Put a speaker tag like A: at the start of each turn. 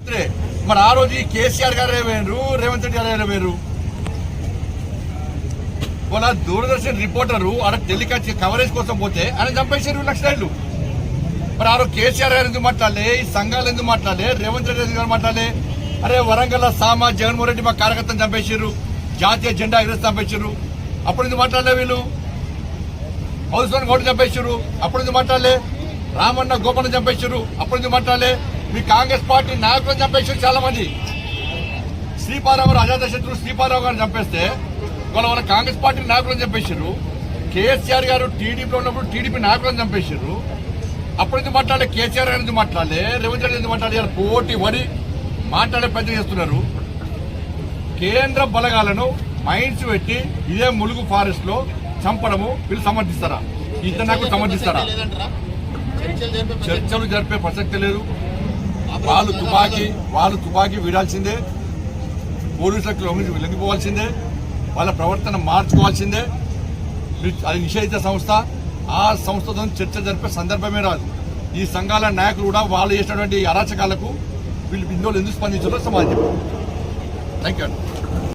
A: మంత్రి. మరి ఆ రోజు కేసీఆర్ గారే వేరు, రేవంత్ రెడ్డి గారే వేరు. వాళ్ళ దూరదర్శన్ రిపోర్టరు ఆడ టెలికాస్ట్ కవరేజ్ కోసం పోతే ఆయన చంపేశారు నక్సలైట్లు. మరి ఆ రోజు కేసీఆర్ గారు ఎందుకు మాట్లాడలే, ఈ సంఘాలు ఎందుకు మాట్లాడలే, రేవంత్ రెడ్డి ఎందుకు మాట్లాడలే? అరే వరంగల్ సామా జగన్మోహన్ రెడ్డి మా కార్యకర్తను చంపేశారు, జాతీయ జెండా ఎగరేసి చంపేశారు, అప్పుడు ఎందుకు మాట్లాడలే? వీళ్ళు హౌస్వన్ గౌడ్ చంపేశారు, అప్పుడు ఎందుకు మాట్లాడలే? రామన్న గోపన్న చంపేశారు, అప్పుడు ఎందుకు మాట్లాడలే? మీ కాంగ్రెస్ పార్టీ నాయకులను చంపేశారు చాలా మంది. శ్రీపాదరావు గారు అజాత శత్రువు శ్రీపాదరావు గారిని చంపేస్తే వాళ్ళ కాంగ్రెస్ పార్టీ నాయకులను చంపేశారు. కేసీఆర్ గారు టీడీపీలో ఉన్నప్పుడు టీడీపీ నాయకులను చంపేశారు, అప్పుడు ఎందుకు మాట్లాడలే? కేసీఆర్ గారు ఎందుకు మాట్లాడలే? రేవంత్ రెడ్డి ఎందుకు మాట్లాడారు? పోటీ పడి మాట్లాడే ప్రయత్నం చేస్తున్నారు. కేంద్ర బలగాలను మైండ్స్ పెట్టి ఇదే ములుగు ఫారెస్ట్ లో చంపడము వీళ్ళు సమర్థిస్తారా? ఇంత నాకు సమర్థిస్తారా? చర్చలు జరిపే ప్రసక్తి లేదు. వాళ్ళు తుపాకీ వీడాల్సిందే, పోలీసులకు లొంగిపోవాల్సిందే, వాళ్ళ ప్రవర్తన మార్చుకోవాల్సిందే. అది నిషేధిత సంస్థ, ఆ సంస్థతో చర్చ జరిపే సందర్భమే రాదు. ఈ సంఘాల నాయకులు కూడా వాళ్ళు చేసినటువంటి అరాచకాలకు వీళ్ళు ఇందులో ఎందుకు స్పందించాలో సమాజం. Thank you.